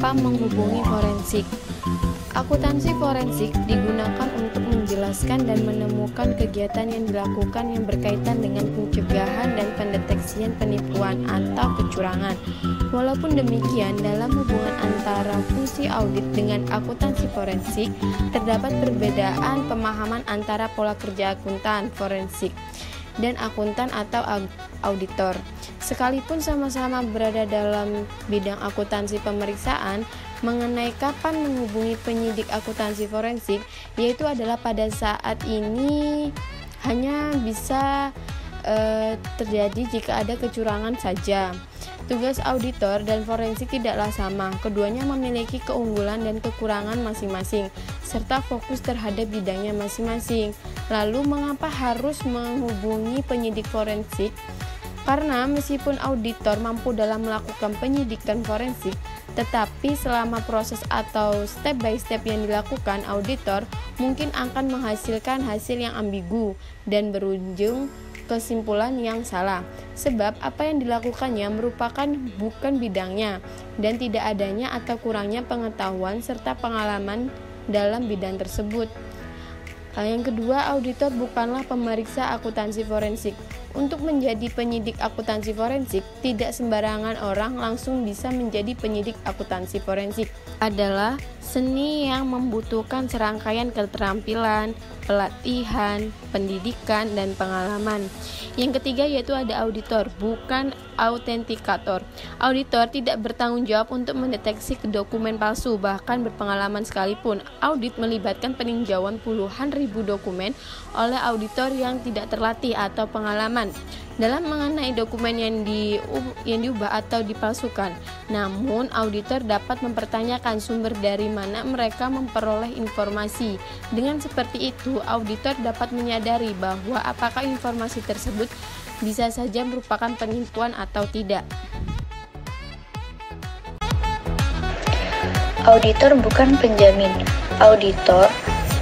mengapa menghubungi forensik? Akuntansi forensik digunakan untuk menjelaskan dan menemukan kegiatan yang dilakukan yang berkaitan dengan pencegahan dan pendeteksian penipuan atau kecurangan. Walaupun demikian, dalam hubungan antara fungsi audit dengan akuntansi forensik, terdapat perbedaan pemahaman antara pola kerja akuntan forensik dan akuntan atau auditor. Sekalipun sama-sama berada dalam bidang akuntansi pemeriksaan, mengenai kapan menghubungi penyidik akuntansi forensik, yaitu adalah pada saat ini hanya bisa terjadi jika ada kecurangan saja. Tugas auditor dan forensik tidaklah sama, keduanya memiliki keunggulan dan kekurangan masing-masing, serta fokus terhadap bidangnya masing-masing. Lalu mengapa harus menghubungi penyidik forensik? Karena meskipun auditor mampu dalam melakukan penyidikan forensik, tetapi selama proses atau step by step yang dilakukan auditor mungkin akan menghasilkan hasil yang ambigu dan berujung kesimpulan yang salah, sebab apa yang dilakukannya merupakan bukan bidangnya dan tidak adanya atau kurangnya pengetahuan serta pengalaman dalam bidang tersebut. Yang kedua, auditor bukanlah pemeriksa akuntansi forensik. Untuk menjadi penyidik akuntansi forensik, tidak sembarangan orang langsung bisa menjadi penyidik akuntansi forensik. Adalah seni yang membutuhkan serangkaian keterampilan, pelatihan, pendidikan, dan pengalaman. Yang ketiga yaitu ada auditor, bukan autentikator. Auditor tidak bertanggung jawab untuk mendeteksi dokumen palsu, bahkan berpengalaman sekalipun. Audit melibatkan peninjauan puluhan ribu dokumen oleh auditor yang tidak terlatih atau pengalaman dalam mengenai dokumen yang diubah atau dipalsukan. Namun, auditor dapat mempertanyakan sumber dari mana mereka memperoleh informasi. Dengan seperti itu, auditor dapat menyadari bahwa apakah informasi tersebut bisa saja merupakan penipuan atau tidak. Auditor bukan penjamin. Auditor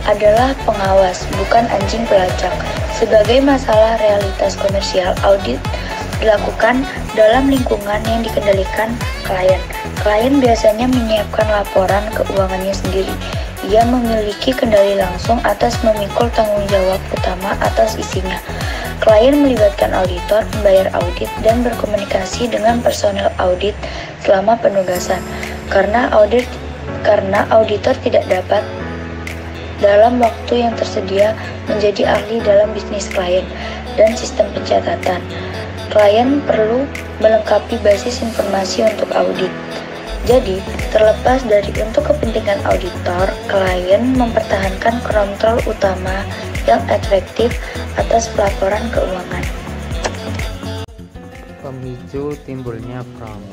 adalah pengawas, bukan anjing pelacak. Sebagai masalah realitas komersial, audit dilakukan dalam lingkungan yang dikendalikan klien. Klien biasanya menyiapkan laporan keuangannya sendiri. Ia memiliki kendali langsung atas memikul tanggung jawab utama atas isinya. Klien melibatkan auditor, membayar audit, dan berkomunikasi dengan personel audit selama penugasan. Karena auditor tidak dapat dalam waktu yang tersedia menjadi ahli dalam bisnis klien dan sistem pencatatan. Klien perlu melengkapi basis informasi untuk audit. Jadi, terlepas dari untuk kepentingan auditor, klien mempertahankan kontrol utama yang efektif atas pelaporan keuangan. Pemicu timbulnya fraud.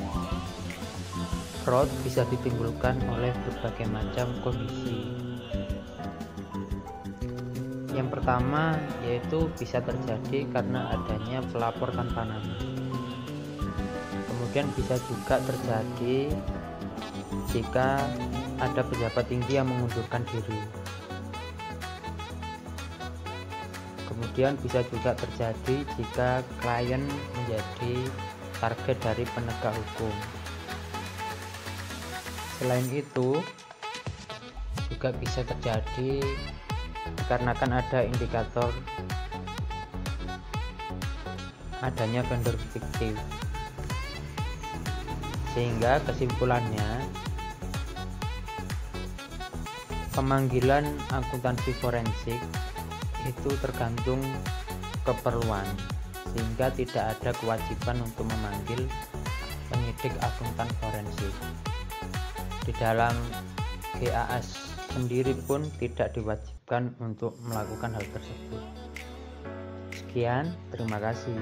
Fraud bisa ditimbulkan oleh berbagai macam kondisi. Yang pertama yaitu bisa terjadi karena adanya pelapor tanpa nama. Kemudian bisa juga terjadi jika ada pejabat tinggi yang mengundurkan diri. Kemudian bisa juga terjadi jika klien menjadi target dari penegak hukum. Selain itu, juga bisa terjadi dikarenakan ada indikator adanya vendor fiktif, sehingga kesimpulannya pemanggilan akuntansi forensik itu tergantung keperluan, sehingga tidak ada kewajiban untuk memanggil penyidik akuntan forensik. Di dalam GAS sendiri pun tidak diwajibkan untuk melakukan hal tersebut. Sekian, terima kasih.